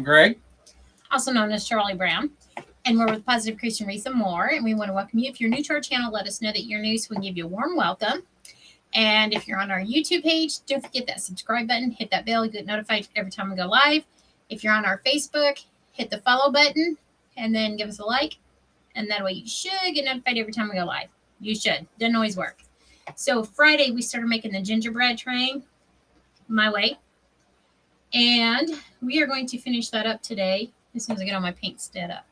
Greg. Also known as Charlie Brown. And we're with Positive Christian Risa Moore. And we want to welcome you. If you're new to our channel, let us know that you're new so we can give you a warm welcome. And if you're on our YouTube page, don't forget that subscribe button, hit that bell, you get notified every time we go live. If you're on our Facebook, hit the follow button and then give us a like. And that way you should get notified every time we go live. You should. Doesn't always work. So Friday, we started making the gingerbread train my way. And we are going to finish that up today as soon as I get all my paint stood up.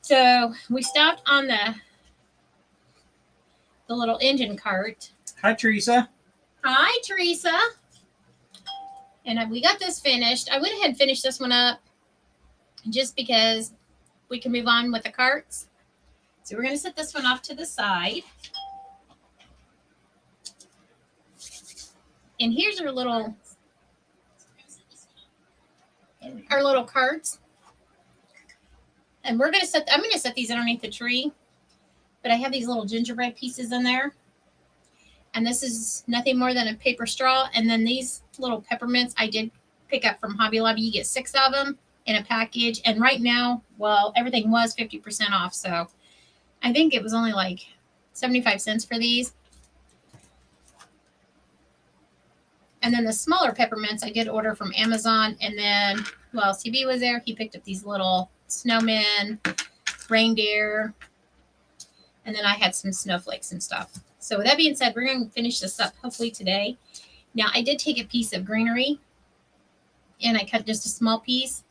So we stopped on the little engine cart. Hi, Teresa. Hi, Teresa. And we got this finished. I went ahead and finished this one up just because we can move on with the carts. So we're going to set this one off to the side. And here's our little carts. And I'm going to set these underneath the tree. But I have these little gingerbread pieces in there. And this is nothing more than a paper straw. And then these little peppermints I did pick up from Hobby Lobby. You get 6 of them in a package. And right now, well, everything was 50% off. So I think it was only like 75 cents for these. And then the smaller peppermints I did order from Amazon. And then, well, CB was there. He picked up these little snowmen, reindeer. And then I had some snowflakes and stuff. So with that being said, we're going to finish this up hopefully today. Now, I did take a piece of greenery. And I cut just a small piece.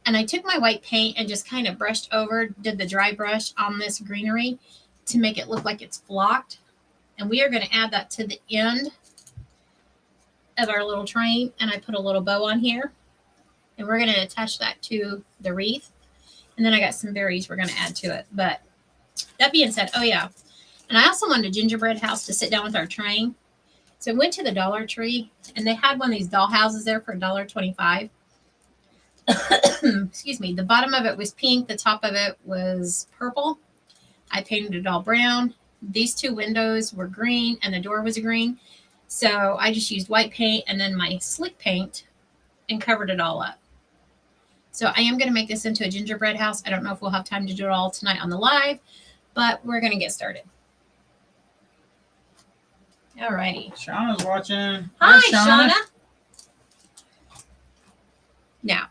And I took my white paint and just kind of brushed over, did the dry brush on this greenery to make it look like it's flocked. And we are going to add that to the end of our little train. And I put a little bow on here. And we're going to attach that to the wreath. And then I got some berries we're going to add to it. But that being said, oh yeah. And I also wanted a gingerbread house to sit down with our train. So I went to the Dollar Tree. And they had one of these doll houses there for $1.25. Excuse me. The bottom of it was pink. The top of it was purple. I painted it all brown. These 2 windows were green and the door was green. So I just used white paint and then my slick paint and covered it all up. So I am going to make this into a gingerbread house. I don't know if we'll have time to do it all tonight on the live, but we're going to get started. All righty. Shauna's watching. Hi, Shauna. Now,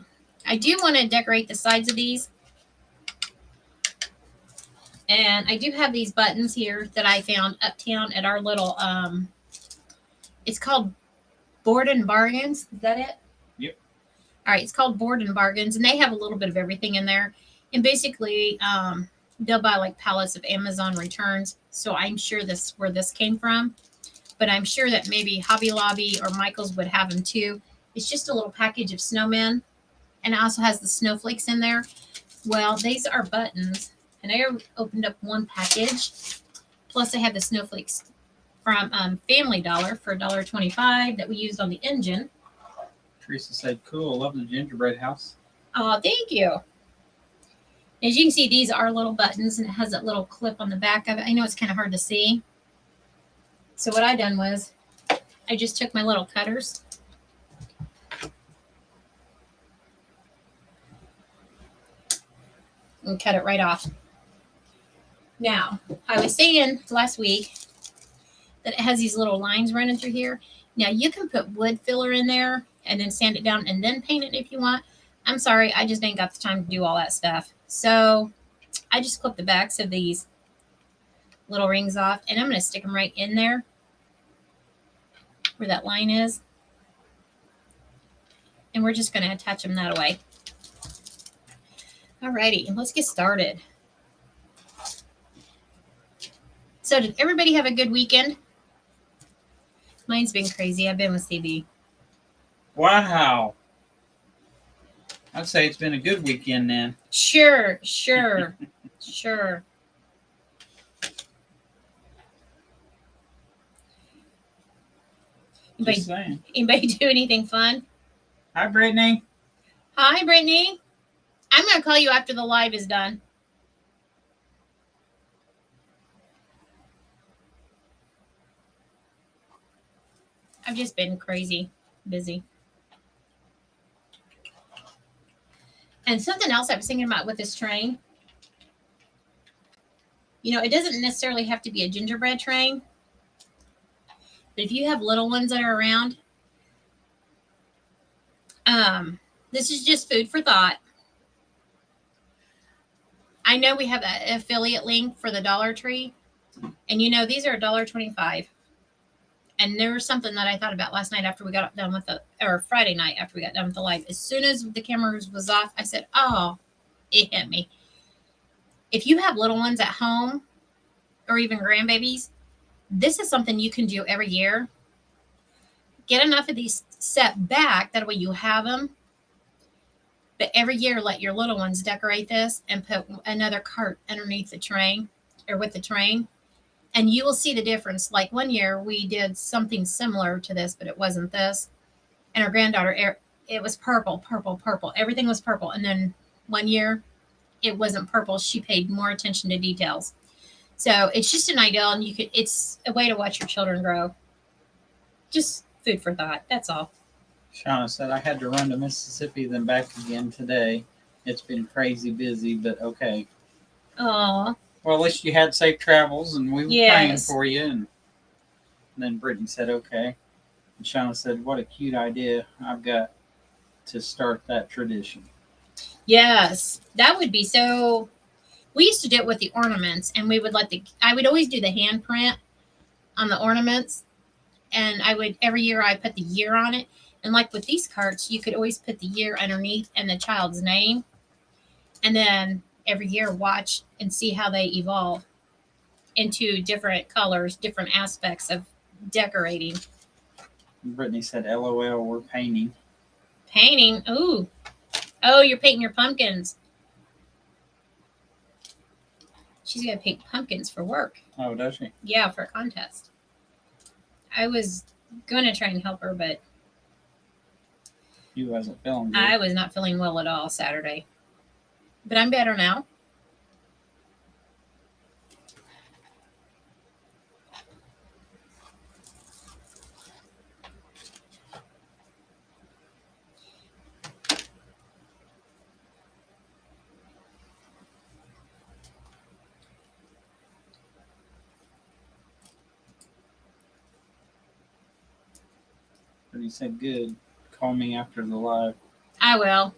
I do want to decorate the sides of these. And I do have these buttons here that I found uptown at our little, it's called Board and Bargains. Is that it? Yep. All right, it's called Board and Bargains, and they have a little bit of everything in there. And basically, they'll buy like pallets of Amazon returns. So I'm sure this where this came from. But I'm sure that maybe Hobby Lobby or Michael's would have them too. It's just a little package of snowmen. And it also has the snowflakes in there. Well, these are buttons. And I opened up one package. Plus, I have the snowflakes from Family Dollar for $1.25 that we used on the engine. Teresa said, cool. Love the gingerbread house. Oh, thank you. As you can see, these are little buttons. And it has that little clip on the back of it. I know it's kind of hard to see. So what I done was I just took my little cutters. And cut it right off. Now, I was saying last week that it has these little lines running through here. Now, you can put wood filler in there and then sand it down and then paint it if you want. I'm sorry, I just ain't got the time to do all that stuff. So I just clipped the backs of these little rings off, and I'm going to stick them right in there where that line is. And we're just going to attach them that way. Alrighty, let's get started. So did everybody have a good weekend? Mine's been crazy. I've been with CB. Wow. I'd say it's been a good weekend then. Sure. Just saying. Anybody do anything fun? Hi, Brittany. Hi, Brittany. I'm going to call you after the live is done. I've just been crazy busy. And something else I was thinking about with this train, you know, it doesn't necessarily have to be a gingerbread train, but if you have little ones that are around, this is just food for thought. I know we have an affiliate link for the Dollar Tree, and you know these are $1.25. And there was something that I thought about last night after we got done with or Friday night after we got done with the live. As soon as the cameras was off, I said, "Oh, it hit me." If you have little ones at home, or even grandbabies, this is something you can do every year. Get enough of these set back that way you have them. But every year, let your little ones decorate this and put another cart underneath the train or with the train. And you will see the difference. Like one year, we did something similar to this, but it wasn't this. And our granddaughter, it was purple, purple, purple. Everything was purple. And then one year, it wasn't purple. She paid more attention to details. So it's just an ideal, and it's a way to watch your children grow. Just food for thought. That's all. Shauna said I had to run to Mississippi, then back again today. It's been crazy busy, but okay. Oh. Well, at least you had safe travels, and we were praying for you. And then Brittany said, okay. And Shauna said, what a cute idea. I've got to start that tradition. Yes, that would be so. We used to do it with the ornaments, and I would always do the handprint on the ornaments. And every year I put the year on it. And like with these carts, you could always put the year underneath and the child's name. And then every year watch and see how they evolve into different colors, different aspects of decorating. Brittany said, LOL, we're painting. Painting? Ooh. Oh, you're painting your pumpkins. She's going to paint pumpkins for work. Oh, does she? Yeah, for a contest. I was going to try and help her, but you wasn't feeling good. I was not feeling well at all Saturday. But I'm better now. But he said, good. Call me after the live. I will.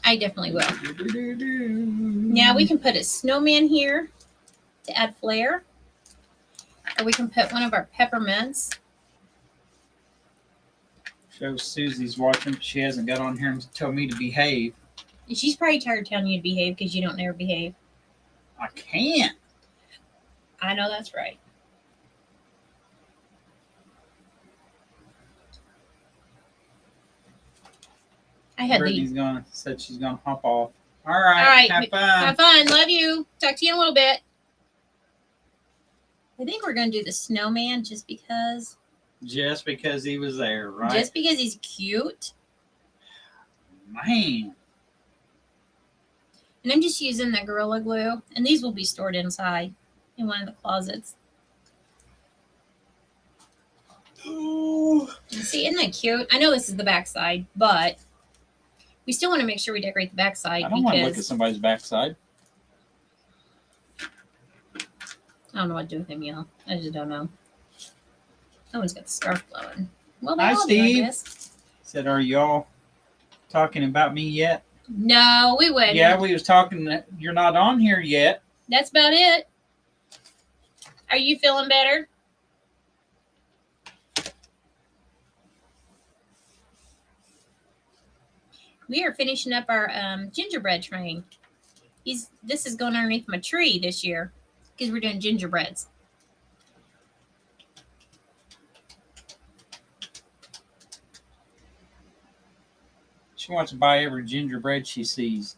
I definitely will. Now we can put a snowman here to add flair. Or we can put one of our peppermints. Shows Susie's watching, but she hasn't got on here and told me to behave. She's probably tired of telling you to behave because you don't never behave. I can't. I know that's right. Brittany's said she's gonna hop off. All right. All right. Have fun. Have fun. Love you. Talk to you in a little bit. I think we're gonna do the snowman just because. Just because he was there, right? Just because he's cute. Man. And I'm just using the Gorilla Glue, and these will be stored inside in one of the closets. Ooh. See, isn't that cute? I know this is the backside, but we still want to make sure we decorate the backside. I don't want to look at somebody's backside. I don't know what to do with him, y'all. I just don't know. Someone's got the scarf blowing. Well, they Hi, all Steve. do, I guess. Said, are y'all talking about me yet? No, we wouldn't. Yeah, we was talking. You're not on here yet. That's about it. Are you feeling better? We are finishing up our gingerbread train. This is going underneath my tree this year because we're doing gingerbreads. She wants to buy every gingerbread she sees.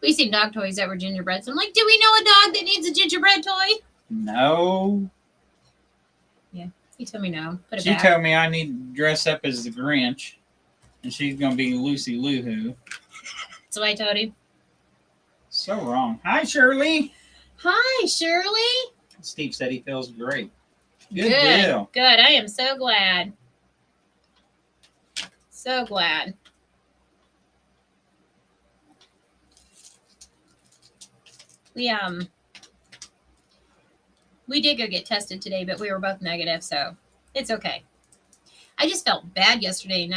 We see dog toys that were gingerbreads. I'm like, do we know a dog that needs a gingerbread toy? No. Yeah, he told me no. Put it She back. told me I need to dress up as the Grinch, and she's gonna be Lucy Lou Who. That's what I told him. So wrong. Hi, Shirley. Hi, Shirley. Steve said he feels great. Good deal. Good. I am so glad. So glad. We did go get tested today, but we were both negative, so it's okay. I just felt bad yesterday, and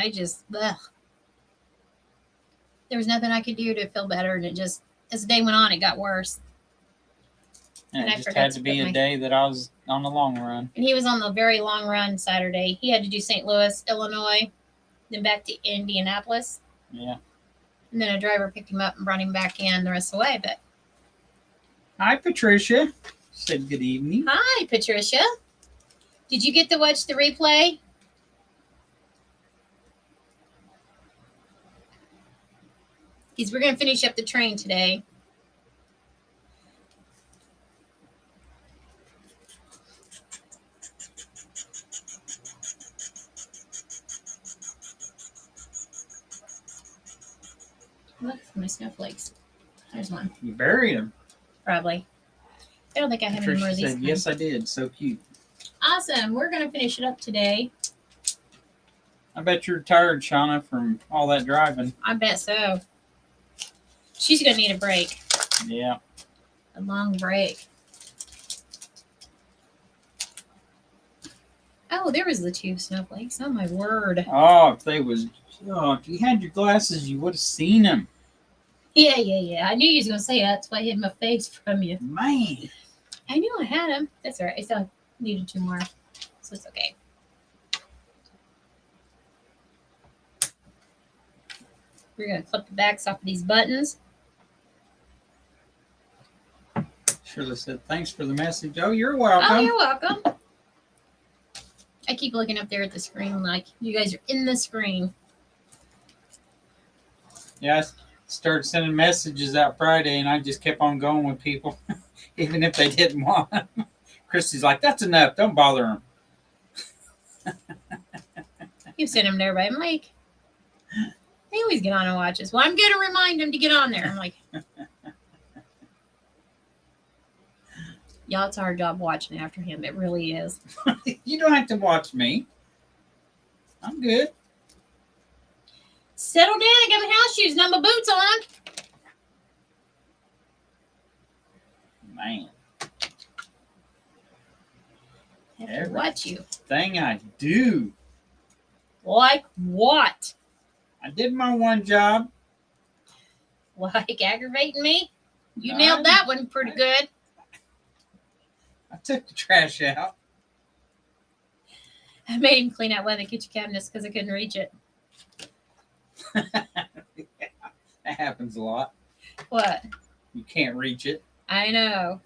there was nothing I could do to feel better, and it just, as the day went on, it got worse. And it just had to be a day that I was on the long run. And he was on the very long run Saturday. He had to do St. Louis, Illinois, then back to Indianapolis. Yeah. And then a driver picked him up and brought him back in the rest of the way. But hi, Patricia. Said good evening. Hi, Patricia. Did you get to watch the replay? Because we're going to finish up the train today. Look for my snowflakes. There's one. You buried them. Probably. I don't think I have Patricia any more of these. Said, yes, I did. So cute. Awesome. We're going to finish it up today. I bet you're tired, Shauna, from all that driving. I bet so. She's going to need a break. Yeah. A long break. Oh, there was the 2 snowflakes. Oh, my word. Oh, if you had your glasses, you would have seen them. Yeah. I knew you was going to say that. That's why I hid my face from you. Man. I knew I had them. That's all right. I still needed 2 more. So it's okay. We're going to clip the backs off of these buttons. Shirley said, thanks for the message. Oh, you're welcome. Oh, you're welcome. I keep looking up there at the screen like you guys are in the screen. Yeah, I started sending messages out Friday, and I just kept on going with people, even if they didn't want them. Christy's like, that's enough. Don't bother them. You send them to everybody. I'm like, they always get on and watch us. Well, I'm going to remind them to get on there. I'm like, y'all, it's our job watching after him. It really is. You don't have to watch me. I'm good. Settle down. I got my house shoes, not my boots on. Man. I have to watch you. Thing I do. Like what? I did my one job. Like aggravating me? You nailed that one pretty good. I took the trash out. I made him clean out one of the kitchen cabinets because I couldn't reach it. Yeah, that happens a lot. What? You can't reach it. I know.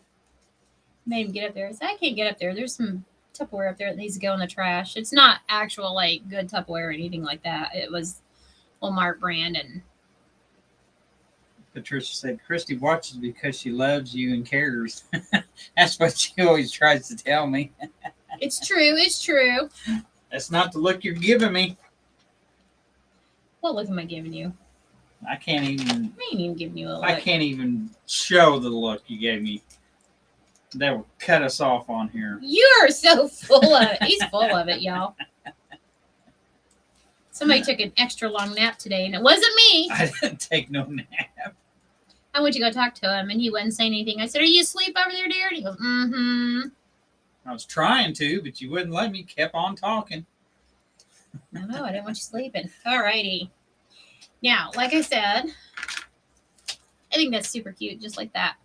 Made him get up there. I said, I can't get up there. There's some Tupperware up there that needs to go in the trash. It's not actual, like, good Tupperware or anything like that. It was Walmart brand. And Patricia said, Christy watches because she loves you and cares. That's what she always tries to tell me. It's true. It's true. That's not the look you're giving me. What look am I giving you? I can't even. I ain't even giving you a look. I can't even show the look you gave me. That will cut us off on here. You're so full of it. He's full of it, y'all. Somebody took an extra long nap today, and it wasn't me. I didn't take no nap. I went to go talk to him, and he wouldn't say anything. I said, are you asleep over there, dear? And he goes, mm-hmm. I was trying to, but you wouldn't let me. Kept on talking. No, I didn't want you sleeping. All righty. Now, like I said, I think that's super cute, just like that.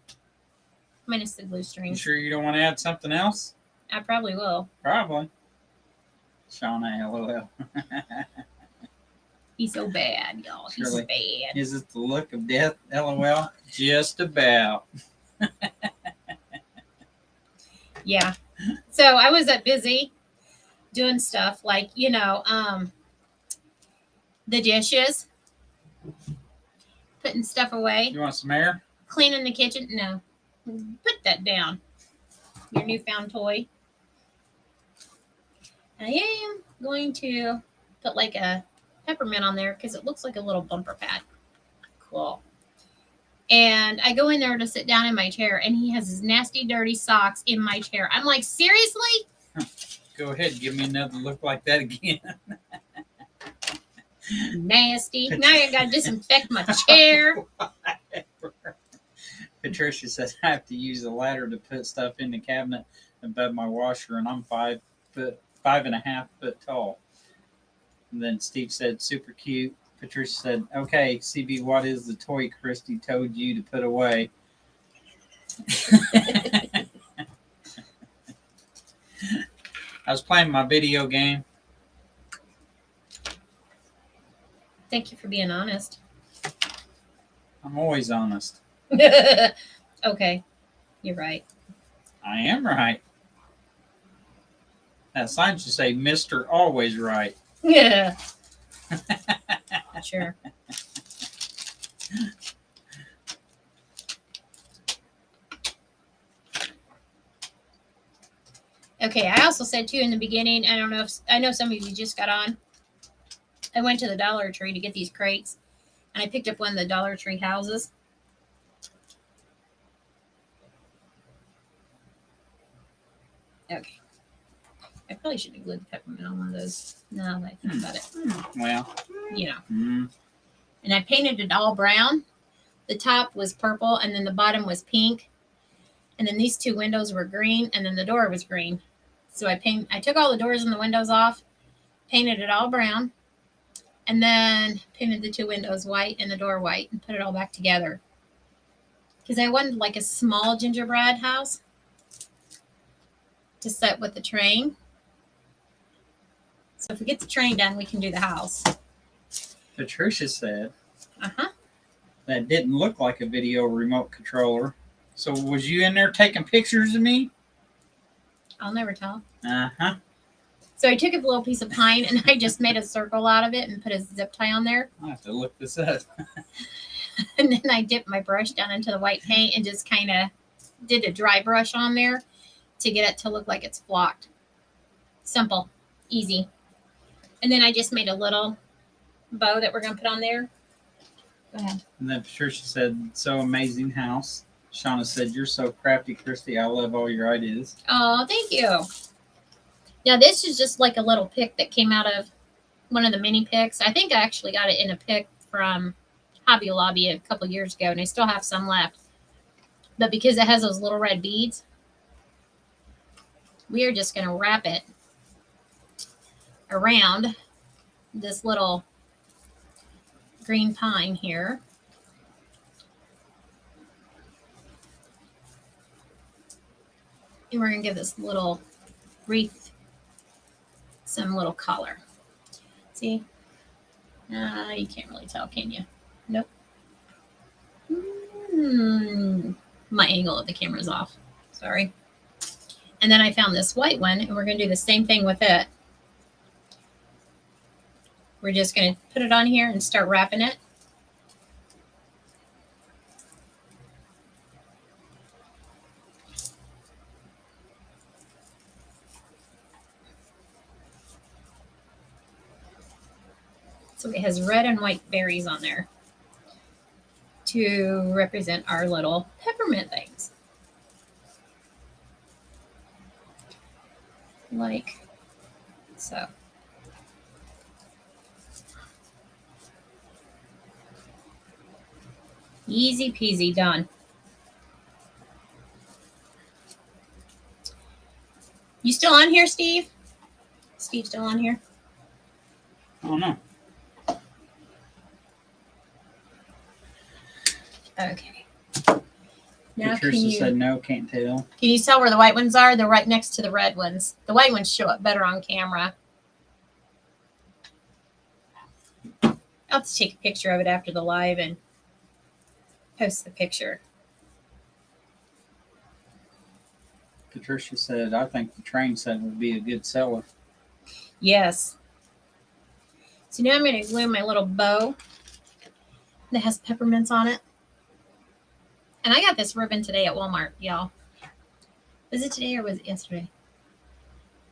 Minus the glue You strings. sure you don't want to add something else? I probably will. Probably. Shauna, LOL. He's so bad, y'all. He's Shirley, bad. Is it the look of death? LOL. Just about. Yeah. So I was busy doing stuff like, the dishes, putting stuff away, You want some air? cleaning the kitchen. No, put that down. Your newfound toy. I am going to put like a peppermint on there because it looks like a little bumper pad. Cool. And I go in there to sit down in my chair, and he has his nasty, dirty socks in my chair. I'm like, seriously? Go ahead. Give me another look like that again. Nasty. Now I gotta disinfect my chair. Patricia says I have to use a ladder to put stuff in the cabinet above my washer, and I'm 5.5 foot tall. And then Steve said, super cute. Patricia said, okay, CB, what is the toy Christy told you to put away? I was playing my video game. Thank you for being honest. I'm always honest. Okay, you're right. I am right. That sign should say, Mr. Always Right. Yeah. Sure. Okay, I also said too in the beginning, I know some of you just got on. I went to the Dollar Tree to get these crates, and I picked up one of the Dollar Tree houses. Okay. I probably should have glued the peppermint on one of those. Now that I think about it. Well, you know. And I painted it all brown. The top was purple, and then the bottom was pink. And then these two windows were green, and then the door was green. So I took all the doors and the windows off, painted it all brown, and then painted the two windows white and the door white and put it all back together. Because I wanted like a small gingerbread house to set with the train. So if we get the train done, we can do the house. Patricia said that didn't look like a video remote controller. So was you in there taking pictures of me? I'll never tell. So I took a little piece of pine and I just made a circle out of it and put a zip tie on there. I'll have to look this up. And then I dipped my brush down into the white paint and just kind of did a dry brush on there to get it to look like it's flocked. Simple, easy. And then I just made a little bow that we're going to put on there. Go ahead. And then Patricia said, so amazing house. Shauna said, you're so crafty, Christy. I love all your ideas. Oh, thank you. Now, this is just like a little pick that came out of one of the mini picks. I think I actually got it in a pick from Hobby Lobby a couple years ago, and I still have some left. But because it has those little red beads, we are just going to wrap it around this little green pine here. And we're going to give this little wreath some little color. See? You can't really tell, can you? Nope. My angle of the camera is off. Sorry. And then I found this white one, and we're going to do the same thing with it. We're just going to put it on here and start wrapping it. So it has red and white berries on there to represent our little peppermint things. Like so. Easy peasy, done. You still on here, Steve? Steve still on here? Oh, no. Okay. Now Patricia said no, can't tell. Can you tell where the white ones are? They're right next to the red ones. The white ones show up better on camera. I'll have to take a picture of it after the live and post the picture. Patricia said, I think the train set would be a good seller. Yes. So now I'm going to glue my little bow that has peppermints on it. And I got this ribbon today at Walmart, y'all. Was it today or was it yesterday?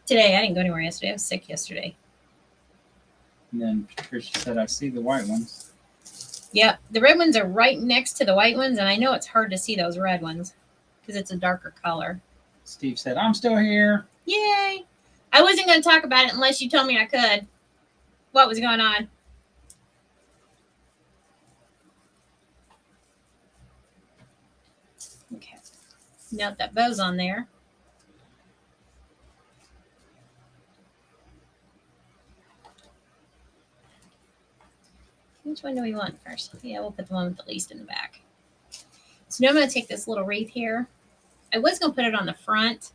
Today. I didn't go anywhere yesterday. I was sick yesterday. And then Patricia said, I see the white ones. Yep. The red ones are right next to the white ones, and I know it's hard to see those red ones because it's a darker color. Steve said, I'm still here. Yay. I wasn't going to talk about it unless you told me I could. What was going on? note that bow's on there. Which one do we want first? Yeah, we'll put the one with the least in the back. So now I'm going to take this little wreath here. I was going to put it on the front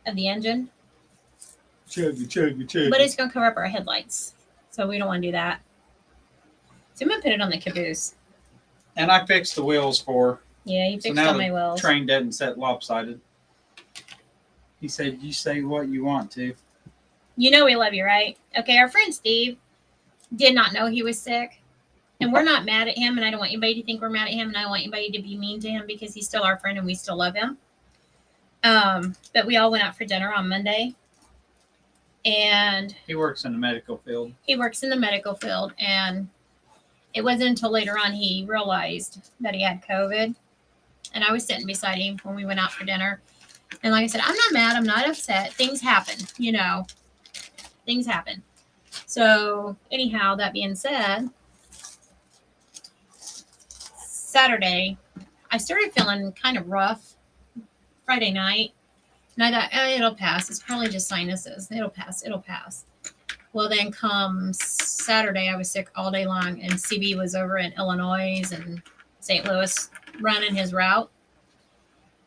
of the engine, Chuggy. but it's going to cover up our headlights. So we don't want to do that. So I'm going to put it on the caboose. And I fixed the wheels for. Yeah, you So fixed now all the my wheels. train doesn't set lopsided. He said, "You say what you want to." You know we love you, right? Okay, our friend Steve did not know he was sick. And we're not mad at him, and I don't want anybody to think we're mad at him, and I don't want anybody to be mean to him because he's still our friend and we still love him. But we all went out for dinner on Monday. And He works in the medical field. he works in the medical field, and it wasn't until later on he realized that he had COVID. And I was sitting beside him when we went out for dinner. And like I said, I'm not mad. I'm not upset. Things happen, you know. Things happen. So anyhow, that being said, Saturday, I started feeling kind of rough Friday night. And I thought, it'll pass. It's probably just sinuses. It'll pass. Well, then come Saturday, I was sick all day long. And CB was over in Illinois and St. Louis running his route.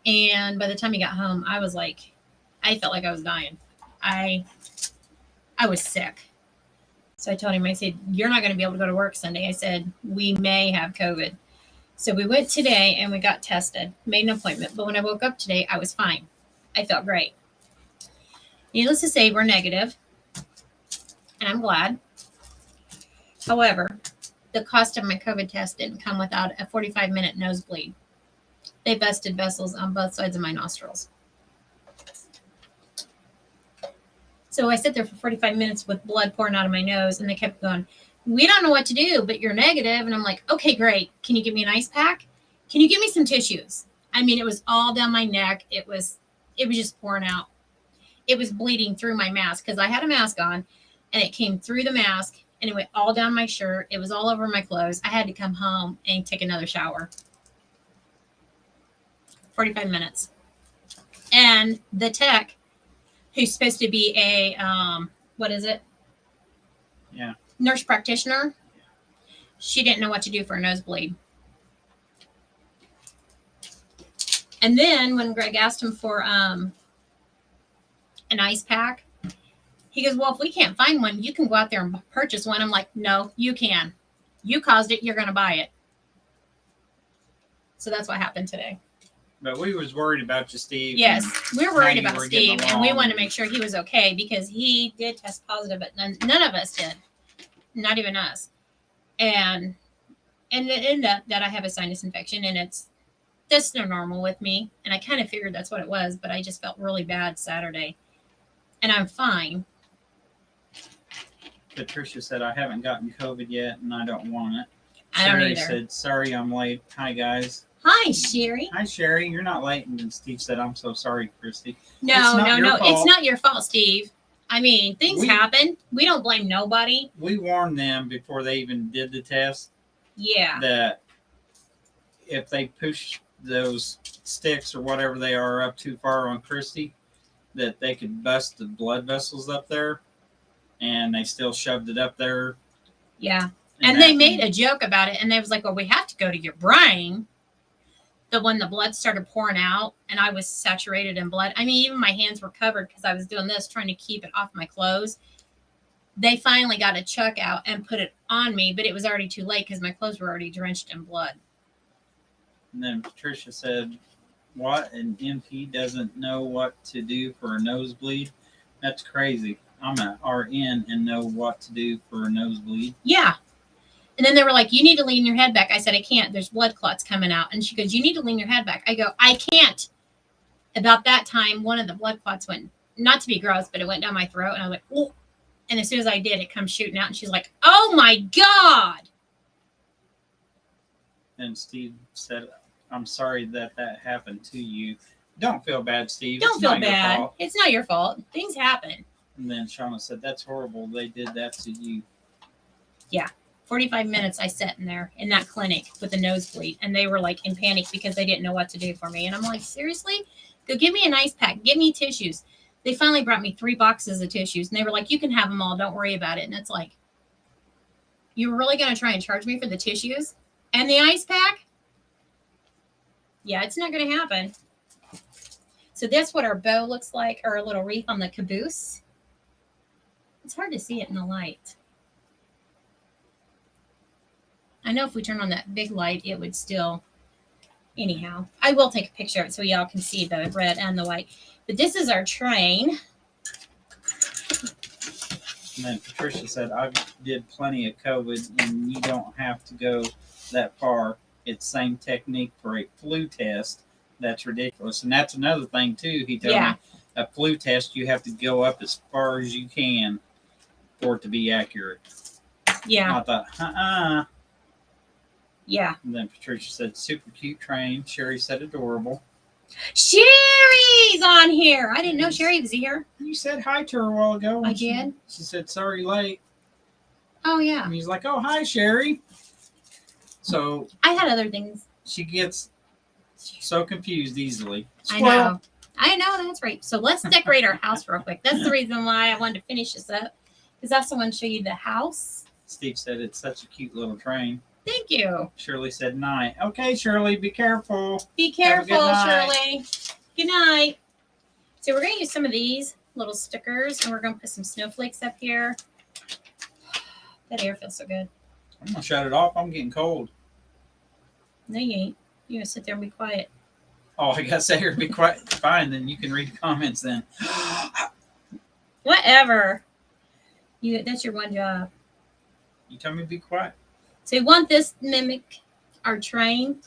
And by the time he got home, I felt like I was dying. I was sick. So I told him, I said, "You're not going to be able to go to work Sunday." I said, "We may have COVID." So we went today and we got tested, made an appointment. But when I woke up today, I was fine. I felt great. Needless to say, we're negative, and I'm glad. However, the cost of my COVID test didn't come without a 45-minute nosebleed. They busted vessels on both sides of my nostrils. So I sat there for 45 minutes with blood pouring out of my nose, and they kept going, "We don't know what to do, but you're negative." And I'm like, "Okay, great. Can you give me an ice pack? Can you give me some tissues?" I mean, it was all down my neck. It was just pouring out. It was bleeding through my mask because I had a mask on, and it came through the mask, and it went all down my shirt. It was all over my clothes. I had to come home and take another shower. 45 minutes. And the tech, who's supposed to be a, what is it? Yeah. Nurse practitioner. She didn't know what to do for a nosebleed. And then when Greg asked him for an ice pack, he goes, "Well, if we can't find one, you can go out there and purchase one." I'm like, "No, you can. You caused it. You're going to buy it." So that's what happened today. But we was worried about you, Steve. Yes, we're worried how you about were getting Steve, and we along. wanted to make sure he was okay because he did test positive, but none of us did, not even us. And it ended up that I have a sinus infection, and that's no normal with me. And I kind of figured that's what it was, but I just felt really bad Saturday, and I'm fine. Patricia said, "I haven't gotten COVID yet, and I don't want it." I don't Sherry either. said, "Sorry, I'm late." Hi, guys. Hi, Sherry. Hi, Sherry. You're not late. And Steve said, "I'm so sorry, Christy." No, It's not your It's fault. not your fault, Steve. I mean, things happen. We don't blame nobody. We warned them before they even did the test Yeah. that if they push those sticks or whatever they are up too far on Christy, that they could bust the blood vessels up there, and they still shoved it up there. Yeah. And they made a joke about it, and they was like, "Well, we have to go to your brain." When the blood started pouring out, and I was saturated in blood. I mean, even my hands were covered because I was doing this, trying to keep it off my clothes. They finally got a chuck out and put it on me, but it was already too late because my clothes were already drenched in blood. And then Patricia said, "What? An MP doesn't know what to do for a nosebleed? That's crazy. I'm an RN and know what to do for a nosebleed." Yeah. And then they were like, "You need to lean your head back." I said, "I can't. There's blood clots coming out." And she goes, "You need to lean your head back." I go, "I can't." About that time, one of the blood clots went, not to be gross, but it went down my throat. And I was like, "Oh." And as soon as I did, it comes shooting out. And she's like, "Oh, my God." And Steve said, "I'm sorry that happened to you." Don't feel bad, Steve. Don't It's feel not your bad. fault. It's not your fault. Things happen. And then Shauna said, "That's horrible. They did that to you." 45 minutes I sat in there in that clinic with a nosebleed, and they were like in panic because they didn't know what to do for me. And I'm like, seriously? Go give me an ice pack. Give me tissues. They finally brought me 3 boxes of tissues, and they were like, you can have them all. Don't worry about it. And it's like, you're really going to try and charge me for the tissues and the ice pack? Yeah, it's not going to happen. So that's what our bow looks like, or a little wreath on the caboose. It's hard to see it in the light. I know if we turn on that big light, it would still. Anyhow, I will take a picture of it so y'all can see the red and the white. But this is our train. And then Patricia said, I did plenty of COVID, and you don't have to go that far. It's same technique for a flu test. That's ridiculous. And that's another thing, too. He told me a flu test, you have to go up as far as you can for it to be accurate. Yeah. I thought, Yeah. And then Patricia said, super cute train. Sherry said, adorable. Sherry's on here. I didn't know Sherry was here. You said hi to her a while ago. I did? She said, sorry, late. Oh, yeah. And he's like, oh, hi, Sherry. So I had other things. she gets so confused easily. I know, that's right. So let's decorate our house real quick. That's the reason why I wanted to finish this up, because I also want to show you the house. Steve said, it's such a cute little train. Thank you. Shirley said, night. Okay, Shirley, be careful. Be careful, Have a good night. Shirley. Good night. So we're going to use some of these little stickers, and we're going to put some snowflakes up here. That air feels so good. I'm going to shut it off. I'm getting cold. No, you ain't. You're going to sit there and be quiet. Oh, I got to sit here and be quiet. Fine, then you can read the comments then. Whatever. That's your one job. You tell me to be quiet. So we want this to mimic our train.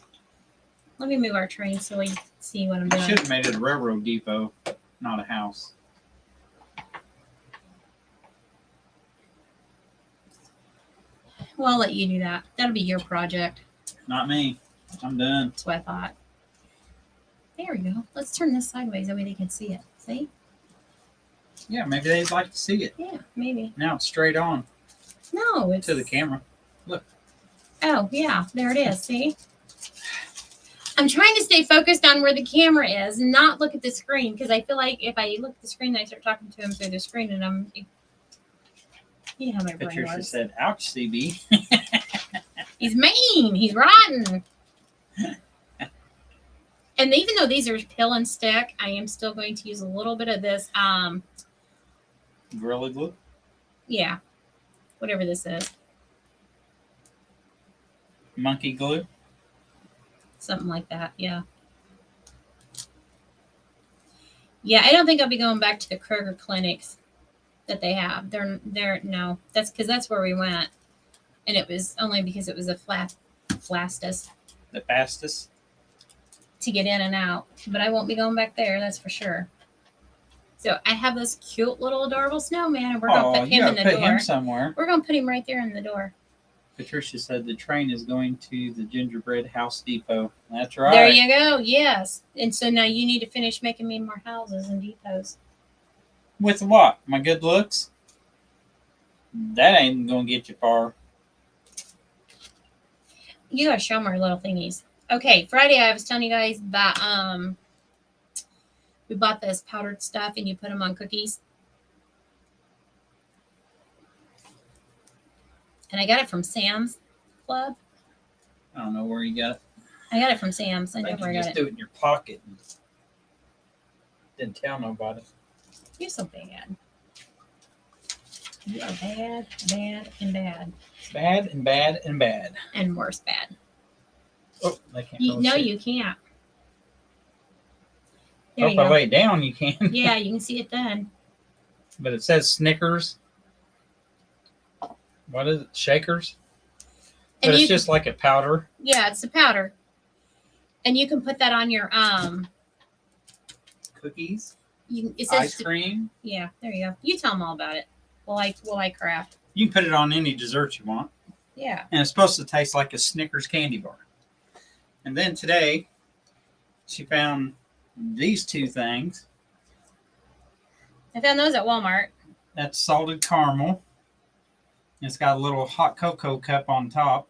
Let me move our train so we see what I'm I doing. should have made it a railroad depot, not a house. Well, I'll let you do that. That'll be your project. Not me. I'm done. That's what I thought. There we go. Let's turn this sideways. That way they can see it. See? Yeah, maybe they'd like to see it. Yeah, maybe. Now it's straight on No, it's to the camera. Oh, yeah. There it is. See? I'm trying to stay focused on where the camera is and not look at the screen, because I feel like if I look at the screen, I start talking to him through the screen, and you know how my brain Patricia works. said, ouch, CB. He's mean. He's rotten. And even though these are pill and stick, I am still going to use a little bit of this. Gorilla Glue? Yeah, whatever this is, Monkey glue? something like that. Yeah. Yeah, I don't think I'll be going back to the Kroger clinics that they have. They're no. That's because that's where we went, and it was only because it was a fastest The fastest? to get in and out. But I won't be going back there. That's for sure. So I have this cute little adorable snowman, and we're gonna put you him in gotta the put door. him somewhere. We're gonna put him right there in the door. Patricia said the train is going to the gingerbread house depot. That's right. There you go. Yes. And so now you need to finish making me more houses and depots. With what? My good looks? That ain't gonna get you far. You gotta show them our little thingies. Okay, Friday I was telling you guys that we bought this powdered stuff and you put them on cookies. And I got it from Sam's Club. I don't know where you got it. I got it from Sam's. I I know think where I you got just it. do it in your pocket and didn't tell nobody. You're so bad. You are bad, bad, and bad. Bad and bad and bad. And worse bad. Oh, they can't. You, really no, see. you can't. There If you I go. lay it down, you can. Yeah, you can see it then. But it says Snickers. What is it? Shakers? But And it's you, just like a powder. yeah, it's a powder. And you can put that on your Cookies. it says Ice cream. yeah, there you go. You tell them all about it. Will I craft? You can put it on any dessert you want. Yeah. And it's supposed to taste like a Snickers candy bar. And then today, she found these two things. I found those at Walmart. That's salted caramel. It's got a little hot cocoa cup on top.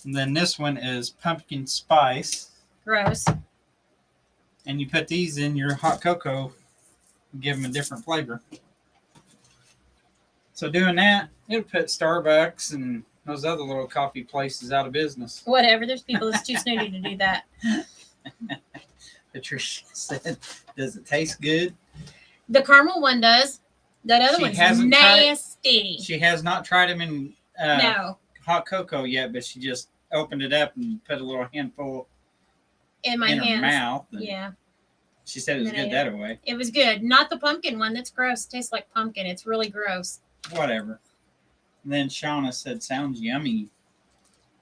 And then this one is pumpkin spice. Gross. And you put these in your hot cocoa and give them a different flavor. So doing that, it'll put Starbucks and those other little coffee places out of business. Whatever. There's people that's too snooty to do that. Patricia said, does it taste good? The caramel one does. That other She one's hasn't tried it. nasty. She has not tried them in No. hot cocoa yet, but she just opened it up and put a little handful In my in hands. her mouth. And Yeah. she said it was And then good I- that way. It was good. Not the pumpkin one. That's gross. It tastes like pumpkin. It's really gross. Whatever. And then Shauna said, sounds yummy.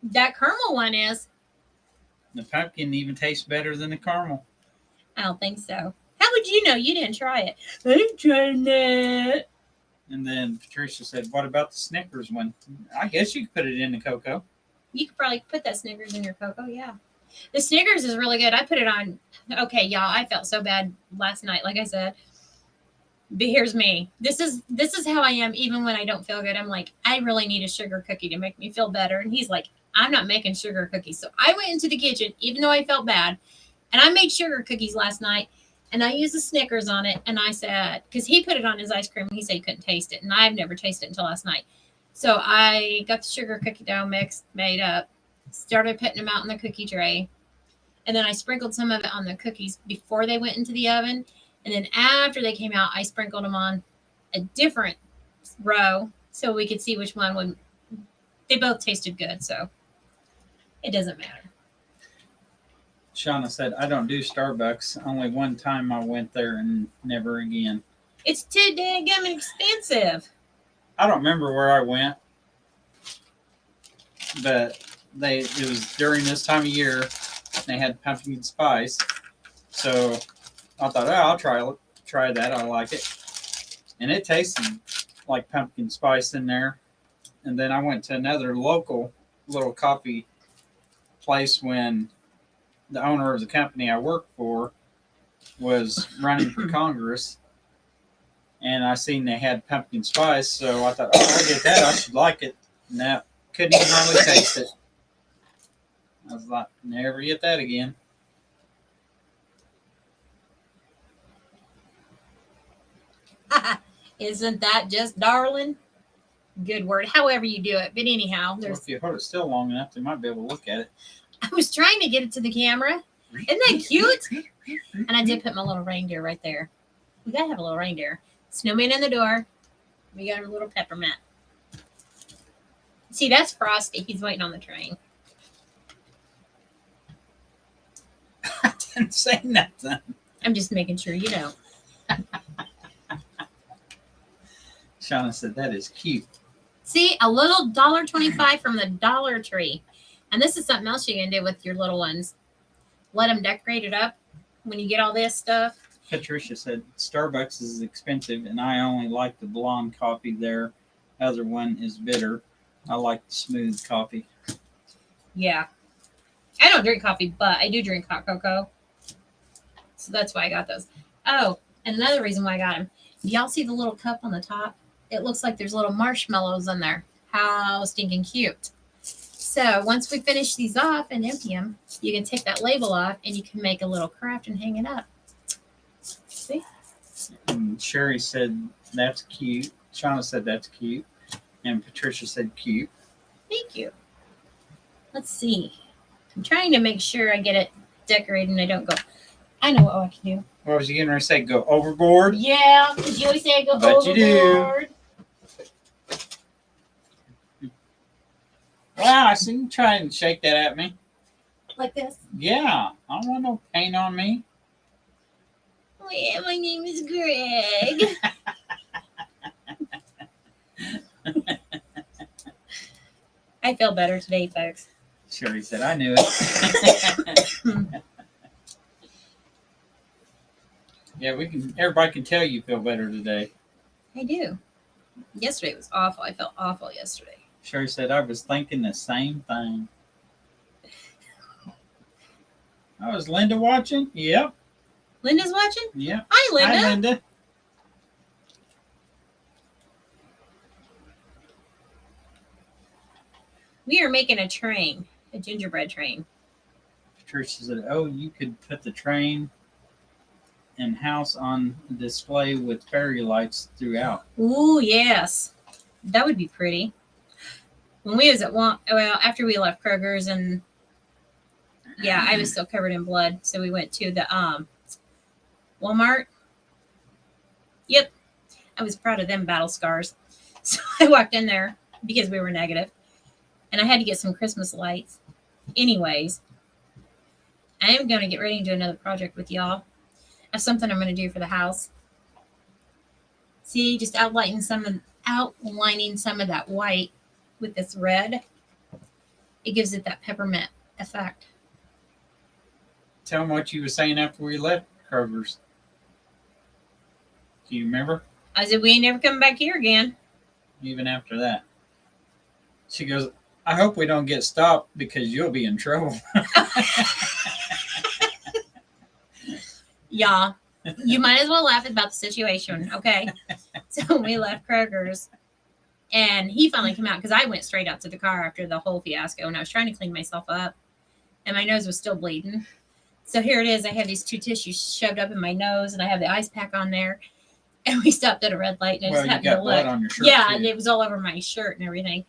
That caramel one is. The pumpkin even tastes better than the caramel. I don't think so. How would you know? You didn't try it. I'm trying that. And then Patricia said, what about the Snickers one? I guess you could put it in the cocoa. You could probably put that Snickers in your cocoa. Yeah. The Snickers is really good. I put it on. Okay, y'all. I felt so bad last night. Like I said. But here's me. This is how I am even when I don't feel good. I'm like, I really need a sugar cookie to make me feel better. And he's like, I'm not making sugar cookies. So I went into the kitchen, even though I felt bad, and I made sugar cookies last night. And I used the Snickers on it. And I said, because he put it on his ice cream, and he said he couldn't taste it. And I've never tasted it until last night. So I got the sugar cookie dough mixed, made up, started putting them out in the cookie tray. And then I sprinkled some of it on the cookies before they went into the oven. And then after they came out, I sprinkled them on a different row so we could see which one would. They both tasted good, so it doesn't matter. Shauna said, I don't do Starbucks. Only one time I went there and never again. It's too damn expensive. I don't remember where I went, but it was during this time of year. They had pumpkin spice, so I thought, oh, I'll try that. I like it, and it tasted like pumpkin spice in there. And then I went to another local little coffee place when the owner of the company I worked for was running for Congress. And I seen they had pumpkin spice, so I thought, oh, I'll get that. I should like it. No, couldn't even hardly taste it. I was like, never get that again. Isn't that just darling? Good word. However you do it. But anyhow, Well, there's. if you hold it still long enough, they might be able to look at it. I was trying to get it to the camera. Isn't that cute? And I did put my little reindeer right there. We gotta have a little reindeer. Snowman in the door. We got a little peppermint. See, that's Frosty. He's waiting on the train. I didn't say nothing. I'm just making sure you know. Shauna said, that is cute. See, a little $1.25 from the Dollar Tree. And this is something else you can do with your little ones. Let them decorate it up when you get all this stuff. Patricia said, Starbucks is expensive, and I only like the blonde coffee there. Other one is bitter. I like the smooth coffee. Yeah. I don't drink coffee, but I do drink hot cocoa. So that's why I got those. Oh, and another reason why I got them. Do y'all see the little cup on the top? It looks like there's little marshmallows in there. How stinking cute. So once we finish these off and empty them, you can take that label off and you can make a little craft and hang it up. See? And Sherry said, that's cute. Shauna said, that's cute. And Patricia said, cute. Thank you. Let's see. I'm trying to make sure I get it decorated and I don't go. I know what I can do. What was you getting ready to say? Go overboard? Yeah, because you always say I go Bet you do. overboard. Wow, I seen you try and shake that at me. Like this. Yeah, I don't want no paint on me. Oh yeah, my name is Greg. I feel better today, folks. Sherry said, I knew it. Yeah, everybody can tell you feel better today. I do. Yesterday was awful. I felt awful yesterday. Sherry said, I was thinking the same thing. Oh, is Linda watching? Yep. Linda's watching? Yep. Hi, Linda. Hi, Linda. We are making a train, a gingerbread train. Patricia said, "Oh, you could put the train and house on display with fairy lights throughout." Ooh, yes. That would be pretty. When we was at after we left Kroger's, and yeah, I was still covered in blood. So we went to the Walmart. Yep. I was proud of them battle scars. So I walked in there because we were negative, and I had to get some Christmas lights. Anyways, I am going to get ready to do another project with y'all. That's something I'm going to do for the house. See, just outlining some of that white with this red. It gives it that peppermint effect. Tell them what you were saying after we left Kroger's. Do you remember? I said, we ain't never coming back here again. Even after that. She goes, "I hope we don't get stopped because you'll be in trouble." Y'all, you might as well laugh about the situation, okay? So we left Kroger's, and he finally came out because I went straight out to the car after the whole fiasco, and I was trying to clean myself up, and my nose was still bleeding. So here it is. I have these 2 tissues shoved up in my nose, and I have the ice pack on there. And we stopped at a red light, and I Well, just you happened got to blood look. on your shirt. Yeah, too. and it was all over my shirt and everything.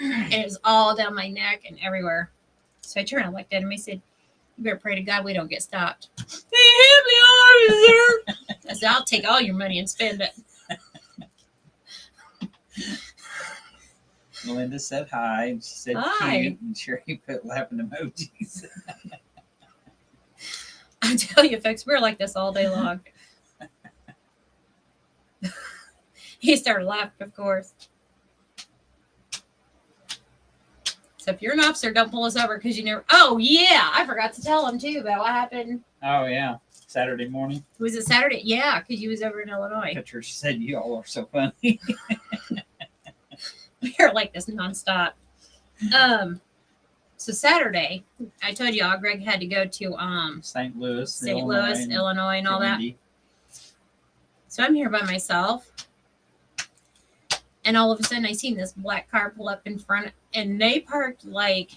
And it was all down my neck and everywhere. So I turned and looked at him. I said, "You better pray to God we don't get stopped." "They hit me hard, sir." I said, "I'll take all your money and spend it." Melinda said hi, and she said Hi. cute, and Sherry put laughing emojis. I tell you, folks, we're like this all day long. He started laughing, of course. So if you're an officer, don't pull us over because you never. Oh yeah, I forgot to tell him too about what happened. Oh yeah, Saturday morning. Was it Saturday? Yeah, because you was over in Illinois. Patricia said, "You all are so funny." We're like this nonstop. So Saturday, I told y'all Greg had to go to St. Louis, St. Louis, Illinois, and all that. Indy. So I'm here by myself. And all of a sudden I seen this black car pull up in front, and they parked like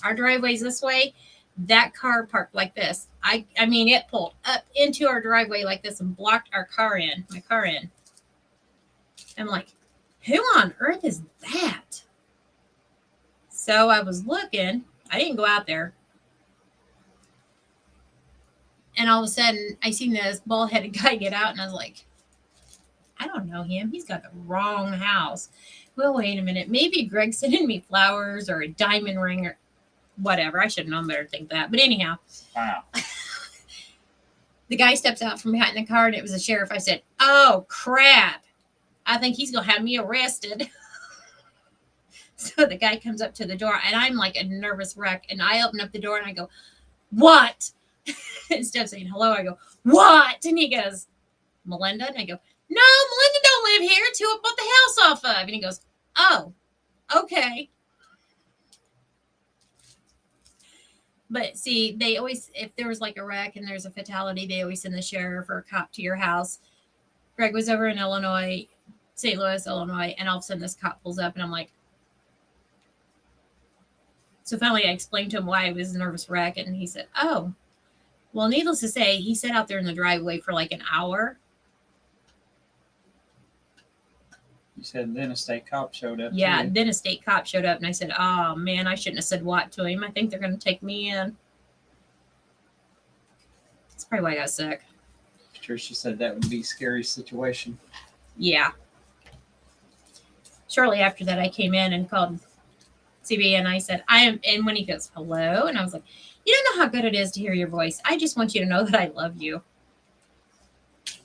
our driveway's this way. That car parked like this. I mean, it pulled up into our driveway like this and blocked my car in. I'm like, who on earth is that? So I was looking. I didn't go out there. And all of a sudden I seen this bald-headed guy get out, and I was like, I don't know him. He's got the wrong house. Well, wait a minute. Maybe Greg's sending me flowers or a diamond ring or whatever. I should have known better to think that. But anyhow, Wow. the guy steps out from behind the car, and it was the sheriff. I said, "Oh, crap. I think he's going to have me arrested." So the guy comes up to the door, and I'm like a nervous wreck. And I open up the door, and I go, "What?" Instead of saying hello, I go, "What?" And he goes, "Melinda?" And I go, "No, Melinda don't live here. It's who I bought the house off of." And he goes, "Oh, okay." But see, they always, if there was like a wreck and there's a fatality, they always send the sheriff or a cop to your house. Greg was over in Illinois, St. Louis, Illinois, and all of a sudden this cop pulls up, and I'm like, so finally I explained to him why it was a nervous wreck, and he said, "Oh, well, needless to say, he sat out there in the driveway for like an hour." You said then a state cop showed up. Yeah, too. then a state cop showed up, and I said, "Oh man, I shouldn't have said what to him. I think they're going to take me in." That's probably why I got sick. Patricia said that would be a scary situation. Yeah. Shortly after that, I came in and called CB, and I said, "I am." And when he goes, "Hello," and I was like, "You don't know how good it is to hear your voice. I just want you to know that I love you."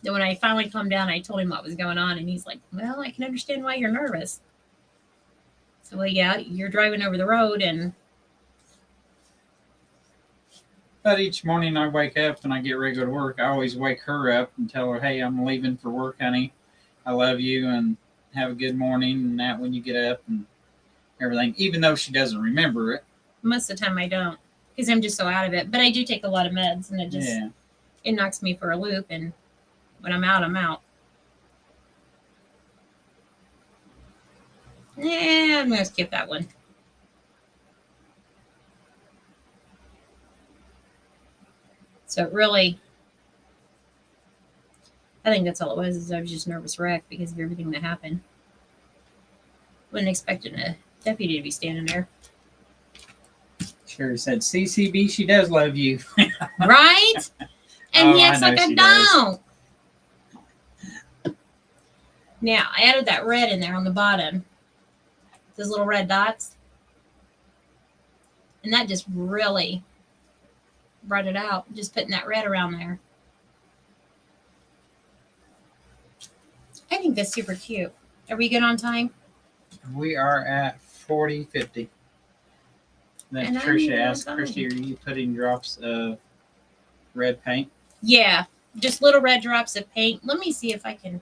Then when I finally calmed down, I told him what was going on, and he's like, "Well, I can understand why you're nervous." So, well, yeah, you're driving over the road, and But each morning I wake up and I get ready to go to work, I always wake her up and tell her, "Hey, I'm leaving for work, honey. I love you, and have a good morning," and that when you get up and everything, even though she doesn't remember it. most of the time I don't, because I'm just so out of it. But I do take a lot of meds, and it just Yeah. it knocks me for a loop. And when I'm out, I'm out. Yeah, I'm gonna skip that one. So it really, I think that's all it was. Is I was just nervous wreck because of everything that happened. Wasn't expecting a deputy to be standing there, Sherry said, CCB, she does love you. right? And Oh, he I acts know like I she does. don't. Now I added that red in there on the bottom, those little red dots, and that just really brought it out. Just putting that red around there. I think that's super cute. Are we good on time? We are at 40:50. Then And I'm Patricia doing asked, fine. Christy, are you putting drops of red paint? Yeah, just little red drops of paint. Let me see if I can.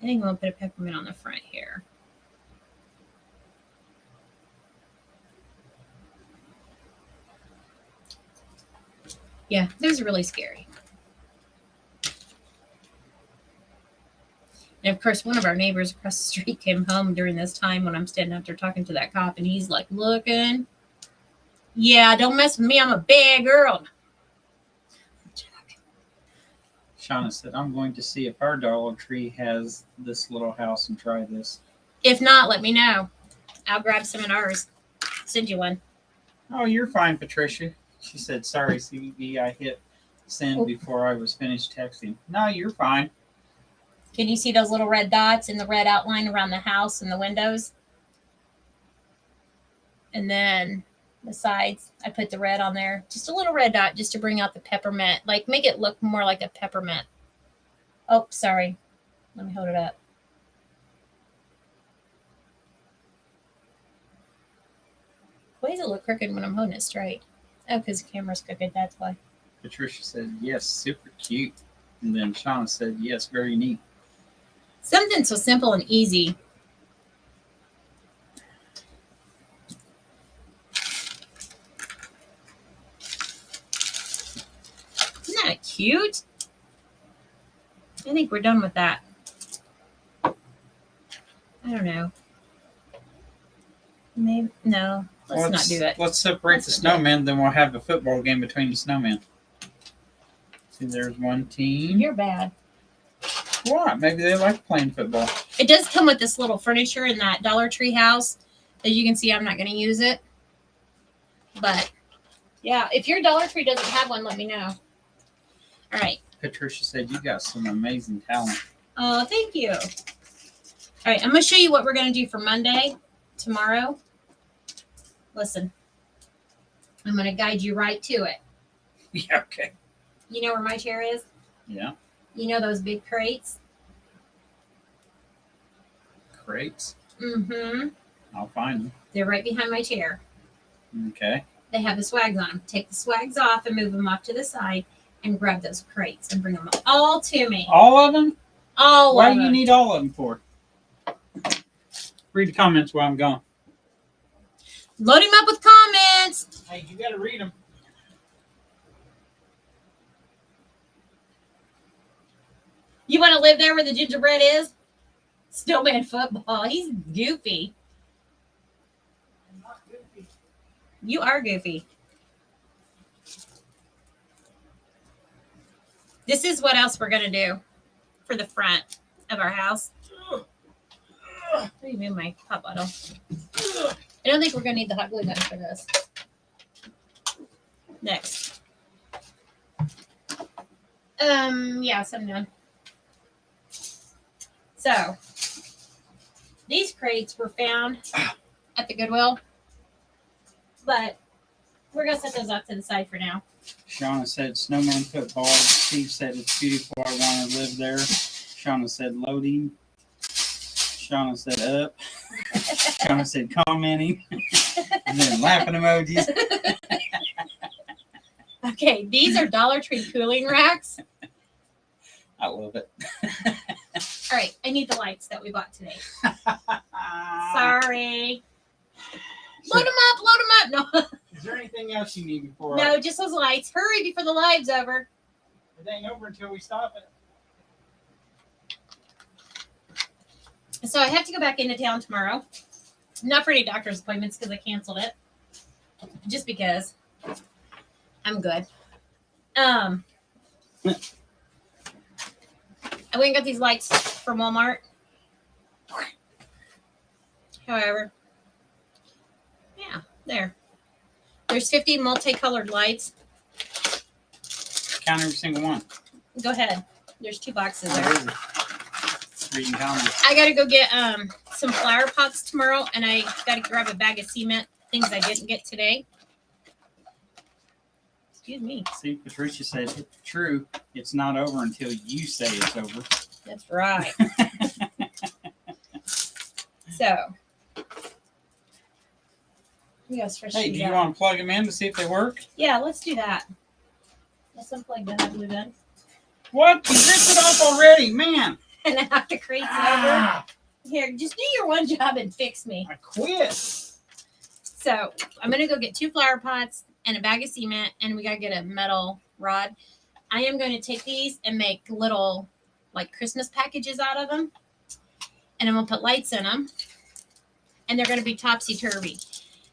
I think I'm gonna put a peppermint on the front here. Yeah, those are really scary. And of course, one of our neighbors across the street came home during this time when I'm standing out there talking to that cop, and he's like, looking. Yeah, don't mess with me. I'm a bad girl. Shauna said, I'm going to see if our Dollar Tree has this little house and try this. If not, let me know. I'll grab some in ours. Send you one. Oh, you're fine, Patricia. She said, sorry, CBB, I hit send Oh. before I was finished texting. No, you're fine. Can you see those little red dots in the red outline around the house and the windows? And then the sides, I put the red on there. Just a little red dot just to bring out the peppermint. Like, make it look more like a peppermint. Oh, sorry. Let me hold it up. Why does it look crooked when I'm holding it straight? Oh, because the camera's crooked. That's why. Patricia said, yes, super cute. And then Shauna said, yes, very neat. Something so simple and easy. Isn't that cute? I think we're done with that. I don't know. Maybe no. Let's not do it. Let's separate Let's the not do it. snowmen, then we'll have a football game between the snowmen. See, there's one team. You're bad. What? Maybe they like playing football. It does come with this little furniture in that Dollar Tree house. As you can see, I'm not going to use it. But yeah, if your Dollar Tree doesn't have one, let me know. All right. Patricia said, you got some amazing talent. Oh, thank you. All right, I'm going to show you what we're going to do for Monday, tomorrow. Listen, I'm going to guide you right to it. Yeah, okay. You know where my chair is? Yeah. You know those big crates? Crates. Mm-hmm. I'll find them. They're right behind my chair. Okay. They have the swags on them. Take the swags off and move them off to the side and grab those crates and bring them all to me. All of them? All Why of do you them. need all of them for? Read the comments while I'm gone. Load him up with comments. Hey, you got to read them. You want to live there where the gingerbread is? Snowman football. He's goofy. I'm not goofy. You are goofy. This is what else we're going to do for the front of our house. Let me move my pop bottle. I don't think we're going to need the hot glue gun for this. Next. Yes, I'm done. So, these crates were found at the Goodwill, but we're going to set those off to the side for now. Shauna said, snowman football. Steve said, it's beautiful. I want to live there. Shauna said, loading. Shauna said, up. Shauna said, commenting. And then laughing emojis. Okay, these are Dollar Tree cooling racks. I love it. All right, I need the lights that we bought today. Sorry. Load them up. No, Is there anything else you need before no, just those lights. Hurry before the live's over. It ain't over until we stop it. So I have to go back into town tomorrow. Not for any doctor's appointments because I canceled it. Just because I'm good. I went and got these lights from Walmart. However, yeah, there's 50 multicolored lights. Count every single one. Go ahead. There's 2 boxes Where there. is it? Reading comments. I gotta go get some flower pots tomorrow, and I gotta grab a bag of cement. Things I didn't get today. Excuse me. See, Patricia said, true, it's not over until you say it's over. That's right. So, we gotta stretch Hey, do these you out. want to plug them in to see if they work? Yeah, let's do that. Let's unplug that blue gun. What? You ripped it off already, man. And I have to crease it over. Ah, Here, just do your one job and fix me. I quit. So I'm gonna go get 2 flower pots and a bag of cement, and we gotta get a metal rod. I am going to take these and make little like Christmas packages out of them, and I'm gonna put lights in them, and they're gonna be topsy turvy.